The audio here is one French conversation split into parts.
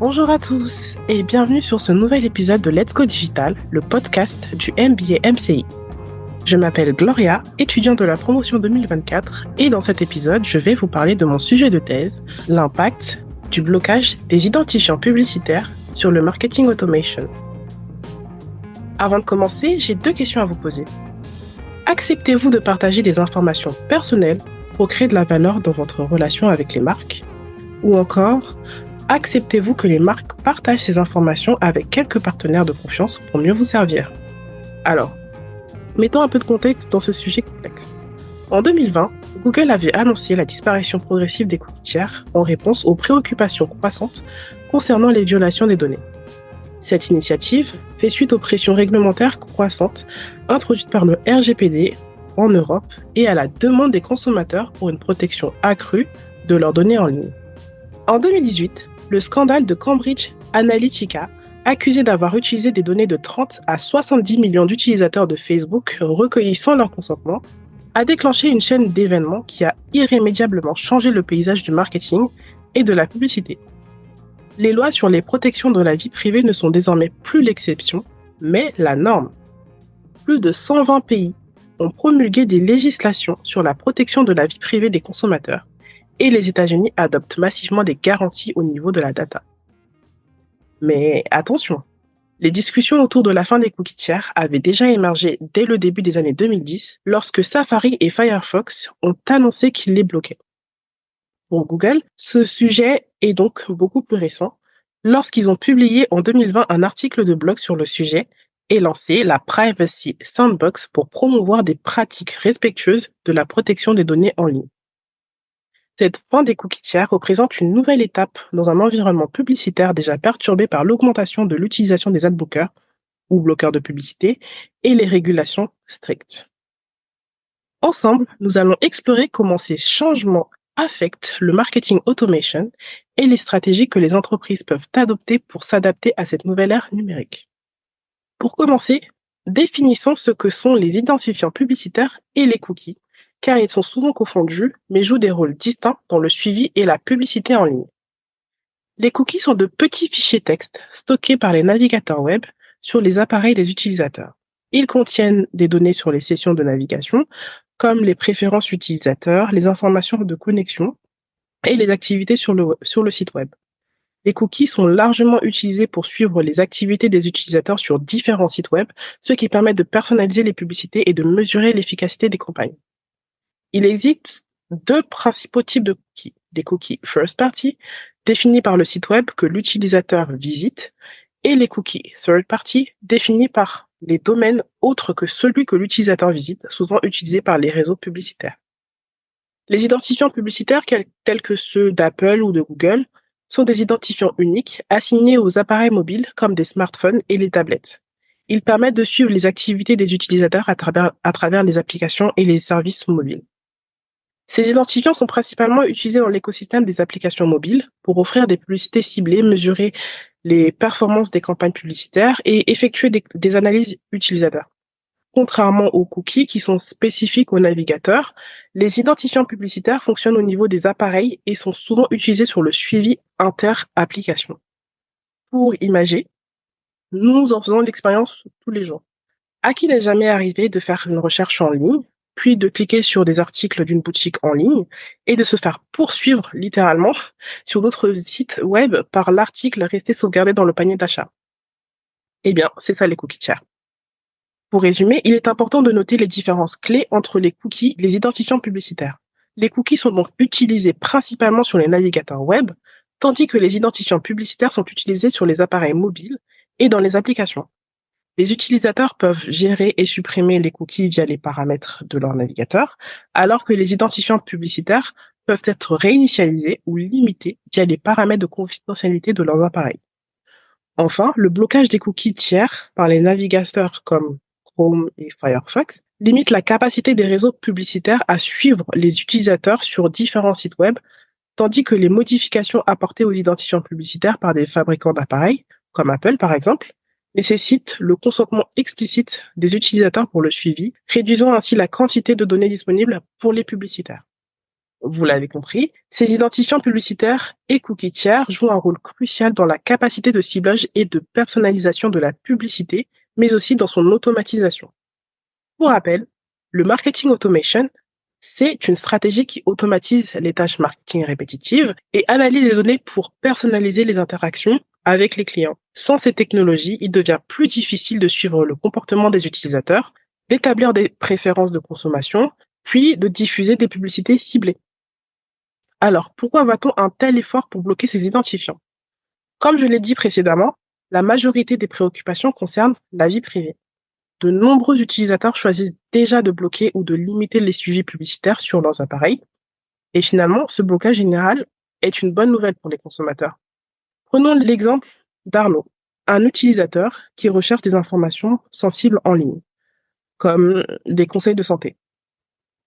Bonjour à tous et bienvenue sur ce nouvel épisode de Let's Go Digital, le podcast du MBA MCI. Je m'appelle Gloria, étudiante de la promotion 2024 et dans cet épisode, je vais vous parler de mon sujet de thèse, l'impact du blocage des identifiants publicitaires sur le marketing automation. Avant de commencer, j'ai 2 questions à vous poser. Acceptez-vous de partager des informations personnelles pour créer de la valeur dans votre relation avec les marques? Ou encore, acceptez-vous que les marques partagent ces informations avec quelques partenaires de confiance pour mieux vous servir? Alors, mettons un peu de contexte dans ce sujet complexe. En 2020, Google avait annoncé la disparition progressive des cookies tiers en réponse aux préoccupations croissantes concernant les violations des données. Cette initiative fait suite aux pressions réglementaires croissantes introduites par le RGPD en Europe et à la demande des consommateurs pour une protection accrue de leurs données en ligne. En 2018, le scandale de Cambridge Analytica, accusé d'avoir utilisé des données de 30 à 70 millions d'utilisateurs de Facebook recueillis sans leur consentement, a déclenché une chaîne d'événements qui a irrémédiablement changé le paysage du marketing et de la publicité. Les lois sur les protections de la vie privée ne sont désormais plus l'exception, mais la norme. Plus de 120 pays ont promulgué des législations sur la protection de la vie privée des consommateurs, et les États-Unis adoptent massivement des garanties au niveau de la data. Mais attention, les discussions autour de la fin des cookies tiers avaient déjà émergé dès le début des années 2010, lorsque Safari et Firefox ont annoncé qu'ils les bloquaient. Pour Google, ce sujet est donc beaucoup plus récent, lorsqu'ils ont publié en 2020 un article de blog sur le sujet et lancé la Privacy Sandbox pour promouvoir des pratiques respectueuses de la protection des données en ligne. Cette fin des cookies tiers représente une nouvelle étape dans un environnement publicitaire déjà perturbé par l'augmentation de l'utilisation des adblockers ou bloqueurs de publicité et les régulations strictes. Ensemble, nous allons explorer comment ces changements affectent le marketing automation et les stratégies que les entreprises peuvent adopter pour s'adapter à cette nouvelle ère numérique. Pour commencer, définissons ce que sont les identifiants publicitaires et les cookies, car ils sont souvent confondus, mais jouent des rôles distincts dans le suivi et la publicité en ligne. Les cookies sont de petits fichiers texte stockés par les navigateurs web sur les appareils des utilisateurs. Ils contiennent des données sur les sessions de navigation, comme les préférences utilisateurs, les informations de connexion et les activités sur le site web. Les cookies sont largement utilisés pour suivre les activités des utilisateurs sur différents sites web, ce qui permet de personnaliser les publicités et de mesurer l'efficacité des campagnes. Il existe 2 principaux types de cookies. Des cookies first party, définis par le site web que l'utilisateur visite, et les cookies third party, définis par les domaines autres que celui que l'utilisateur visite, souvent utilisés par les réseaux publicitaires. Les identifiants publicitaires, tels que ceux d'Apple ou de Google, sont des identifiants uniques assignés aux appareils mobiles comme des smartphones et les tablettes. Ils permettent de suivre les activités des utilisateurs à travers les applications et les services mobiles. Ces identifiants sont principalement utilisés dans l'écosystème des applications mobiles pour offrir des publicités ciblées, mesurer les performances des campagnes publicitaires et effectuer des analyses utilisateurs. Contrairement aux cookies qui sont spécifiques aux navigateurs, les identifiants publicitaires fonctionnent au niveau des appareils et sont souvent utilisés sur le suivi inter-application. Pour imager, nous en faisons l'expérience tous les jours. À qui n'est jamais arrivé de faire une recherche en ligne, puis de cliquer sur des articles d'une boutique en ligne et de se faire poursuivre littéralement sur d'autres sites web par l'article resté sauvegardé dans le panier d'achat? Eh bien, c'est ça les cookies tiers. Pour résumer, il est important de noter les différences clés entre les cookies et les identifiants publicitaires. Les cookies sont donc utilisés principalement sur les navigateurs web, tandis que les identifiants publicitaires sont utilisés sur les appareils mobiles et dans les applications. Les utilisateurs peuvent gérer et supprimer les cookies via les paramètres de leur navigateur, alors que les identifiants publicitaires peuvent être réinitialisés ou limités via les paramètres de confidentialité de leurs appareils. Enfin, le blocage des cookies tiers par les navigateurs comme Chrome et Firefox limite la capacité des réseaux publicitaires à suivre les utilisateurs sur différents sites web, tandis que les modifications apportées aux identifiants publicitaires par des fabricants d'appareils, comme Apple par exemple, nécessitent le consentement explicite des utilisateurs pour le suivi, réduisant ainsi la quantité de données disponibles pour les publicitaires. Vous l'avez compris, ces identifiants publicitaires et cookies tiers jouent un rôle crucial dans la capacité de ciblage et de personnalisation de la publicité, mais aussi dans son automatisation. Pour rappel, le marketing automation, c'est une stratégie qui automatise les tâches marketing répétitives et analyse les données pour personnaliser les interactions avec les clients. Sans ces technologies, il devient plus difficile de suivre le comportement des utilisateurs, d'établir des préférences de consommation, puis de diffuser des publicités ciblées. Alors, pourquoi va-t-on un tel effort pour bloquer ces identifiants? Comme je l'ai dit précédemment, la majorité des préoccupations concernent la vie privée. De nombreux utilisateurs choisissent déjà de bloquer ou de limiter les suivis publicitaires sur leurs appareils. Et finalement, ce blocage général est une bonne nouvelle pour les consommateurs. Prenons l'exemple d'Arnaud, un utilisateur qui recherche des informations sensibles en ligne, comme des conseils de santé.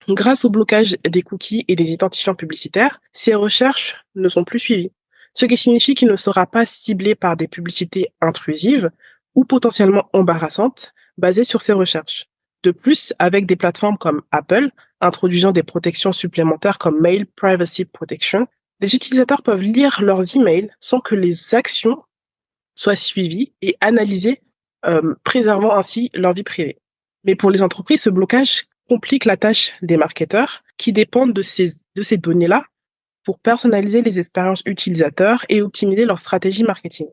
Grâce au blocage des cookies et des identifiants publicitaires, ces recherches ne sont plus suivies, ce qui signifie qu'il ne sera pas ciblé par des publicités intrusives ou potentiellement embarrassantes basées sur ces recherches. De plus, avec des plateformes comme Apple, introduisant des protections supplémentaires comme Mail Privacy Protection, les utilisateurs peuvent lire leurs emails sans que les actions soient suivies et analysées, préservant ainsi leur vie privée. Mais pour les entreprises, ce blocage complique la tâche des marketeurs qui dépendent de ces données-là pour personnaliser les expériences utilisateurs et optimiser leur stratégie marketing.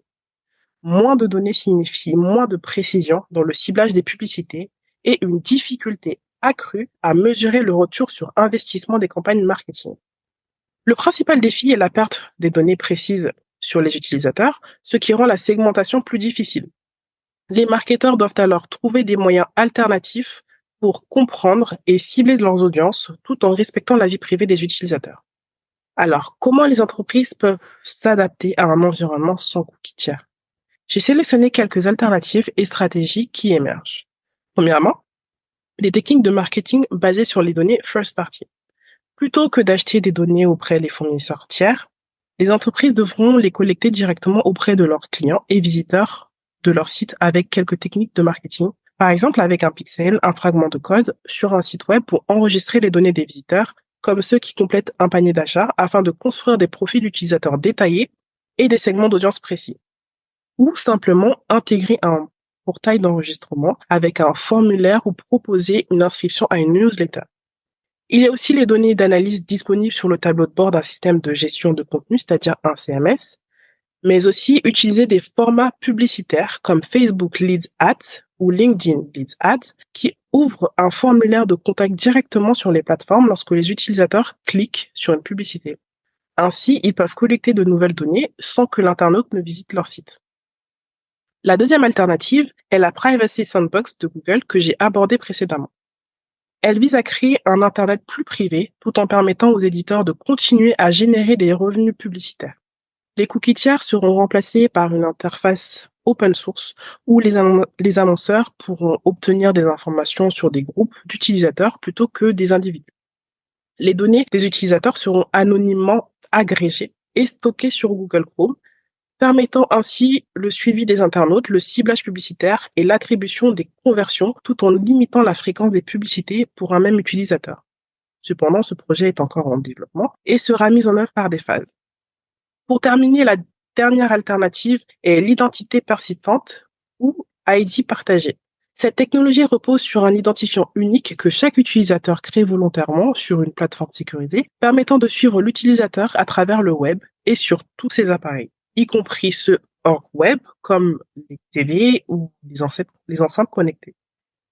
Moins de données signifie moins de précision dans le ciblage des publicités et une difficulté accrue à mesurer le retour sur investissement des campagnes marketing. Le principal défi est la perte des données précises sur les utilisateurs, ce qui rend la segmentation plus difficile. Les marketeurs doivent alors trouver des moyens alternatifs pour comprendre et cibler leurs audiences tout en respectant la vie privée des utilisateurs. Alors, comment les entreprises peuvent s'adapter à un environnement sans cookies tiers? J'ai sélectionné quelques alternatives et stratégies qui émergent. Premièrement, les techniques de marketing basées sur les données first party. Plutôt que d'acheter des données auprès des fournisseurs tiers, les entreprises devront les collecter directement auprès de leurs clients et visiteurs de leur site avec quelques techniques de marketing. Par exemple, avec un pixel, un fragment de code sur un site web pour enregistrer les données des visiteurs, comme ceux qui complètent un panier d'achat afin de construire des profils d'utilisateurs détaillés et des segments d'audience précis. Ou simplement intégrer un portail d'enregistrement avec un formulaire ou proposer une inscription à une newsletter. Il y a aussi les données d'analyse disponibles sur le tableau de bord d'un système de gestion de contenu, c'est-à-dire un CMS, mais aussi utiliser des formats publicitaires comme Facebook Leads Ads ou LinkedIn Leads Ads qui ouvrent un formulaire de contact directement sur les plateformes lorsque les utilisateurs cliquent sur une publicité. Ainsi, ils peuvent collecter de nouvelles données sans que l'internaute ne visite leur site. La deuxième alternative est la Privacy Sandbox de Google que j'ai abordée précédemment. Elle vise à créer un Internet plus privé tout en permettant aux éditeurs de continuer à générer des revenus publicitaires. Les cookies tiers seront remplacés par une interface open source où les annonceurs pourront obtenir des informations sur des groupes d'utilisateurs plutôt que des individus. Les données des utilisateurs seront anonymement agrégées et stockées sur Google Chrome, permettant ainsi le suivi des internautes, le ciblage publicitaire et l'attribution des conversions tout en limitant la fréquence des publicités pour un même utilisateur. Cependant, ce projet est encore en développement et sera mis en œuvre par des phases. Pour terminer, la dernière alternative est l'identité persistante ou ID partagé. Cette technologie repose sur un identifiant unique que chaque utilisateur crée volontairement sur une plateforme sécurisée, permettant de suivre l'utilisateur à travers le web et sur tous ses appareils, y compris ceux hors web comme les TV ou les enceintes connectées.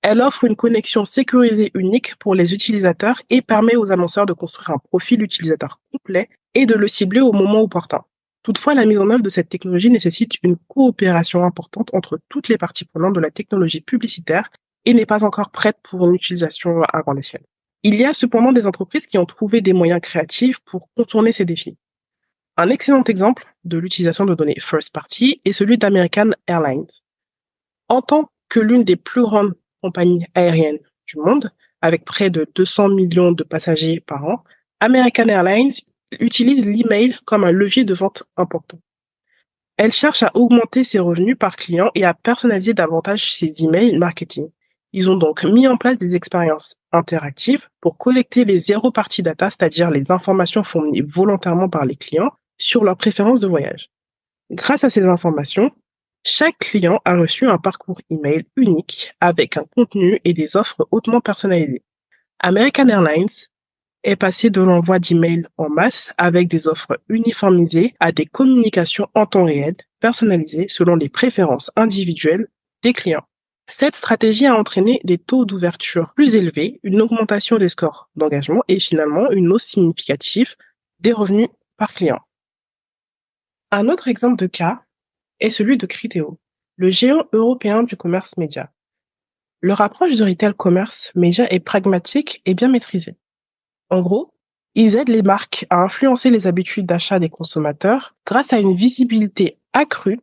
Elle offre une connexion sécurisée unique pour les utilisateurs et permet aux annonceurs de construire un profil utilisateur complet et de le cibler au moment opportun. Toutefois, la mise en œuvre de cette technologie nécessite une coopération importante entre toutes les parties prenantes de la technologie publicitaire et n'est pas encore prête pour une utilisation à grande échelle. Il y a cependant des entreprises qui ont trouvé des moyens créatifs pour contourner ces défis. Un excellent exemple de l'utilisation de données first party est celui d'American Airlines. En tant que l'une des plus grandes compagnies aériennes du monde, avec près de 200 millions de passagers par an, American Airlines utilise l'email comme un levier de vente important. Elle cherche à augmenter ses revenus par client et à personnaliser davantage ses emails marketing. Ils ont donc mis en place des expériences interactives pour collecter les zéro party data, c'est-à-dire les informations fournies volontairement par les clients sur leurs préférences de voyage. Grâce à ces informations, chaque client a reçu un parcours email unique avec un contenu et des offres hautement personnalisées. American Airlines est passé de l'envoi d'emails en masse avec des offres uniformisées à des communications en temps réel, personnalisées selon les préférences individuelles des clients. Cette stratégie a entraîné des taux d'ouverture plus élevés, une augmentation des scores d'engagement et finalement une hausse significative des revenus par client. Un autre exemple de cas est celui de Criteo, le géant européen du commerce média. Leur approche de retail commerce média est pragmatique et bien maîtrisée. En gros, ils aident les marques à influencer les habitudes d'achat des consommateurs grâce à une visibilité accrue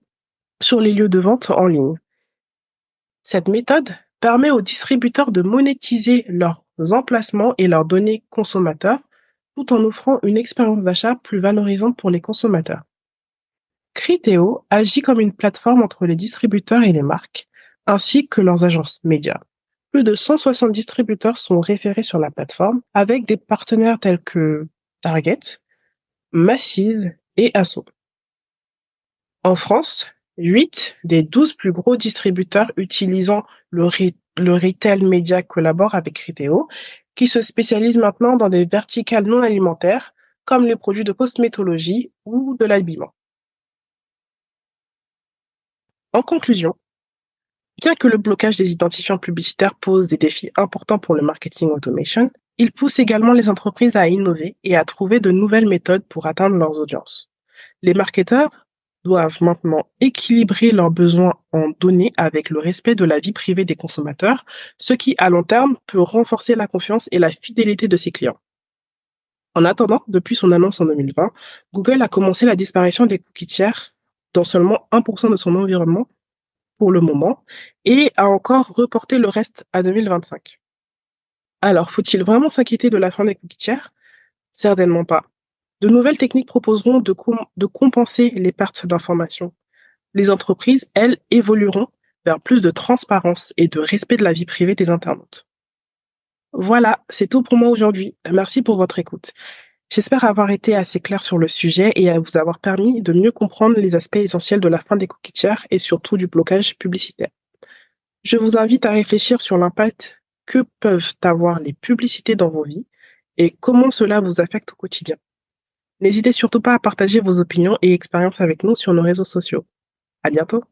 sur les lieux de vente en ligne. Cette méthode permet aux distributeurs de monétiser leurs emplacements et leurs données consommateurs tout en offrant une expérience d'achat plus valorisante pour les consommateurs. Criteo agit comme une plateforme entre les distributeurs et les marques, ainsi que leurs agences médias. Plus de 160 distributeurs sont référés sur la plateforme avec des partenaires tels que Target, Macy's et Asso. En France, 8 des 12 plus gros distributeurs utilisant le retail média collaborent avec Criteo, qui se spécialise maintenant dans des verticales non alimentaires comme les produits de cosmétologie ou de l'habillement. En conclusion, bien que le blocage des identifiants publicitaires pose des défis importants pour le marketing automation, il pousse également les entreprises à innover et à trouver de nouvelles méthodes pour atteindre leurs audiences. Les marketeurs doivent maintenant équilibrer leurs besoins en données avec le respect de la vie privée des consommateurs, ce qui, à long terme, peut renforcer la confiance et la fidélité de ses clients. En attendant, depuis son annonce en 2020, Google a commencé la disparition des cookies tiers dans seulement 1% de son environnement pour le moment et a encore reporté le reste à 2025. Alors, faut-il vraiment s'inquiéter de la fin des cookies tiers? Certainement pas. De nouvelles techniques proposeront de compenser les pertes d'informations. Les entreprises, elles, évolueront vers plus de transparence et de respect de la vie privée des internautes. Voilà, c'est tout pour moi aujourd'hui. Merci pour votre écoute. J'espère avoir été assez clair sur le sujet et à vous avoir permis de mieux comprendre les aspects essentiels de la fin des cookies tiers et surtout du blocage publicitaire. Je vous invite à réfléchir sur l'impact que peuvent avoir les publicités dans vos vies et comment cela vous affecte au quotidien. N'hésitez surtout pas à partager vos opinions et expériences avec nous sur nos réseaux sociaux. À bientôt!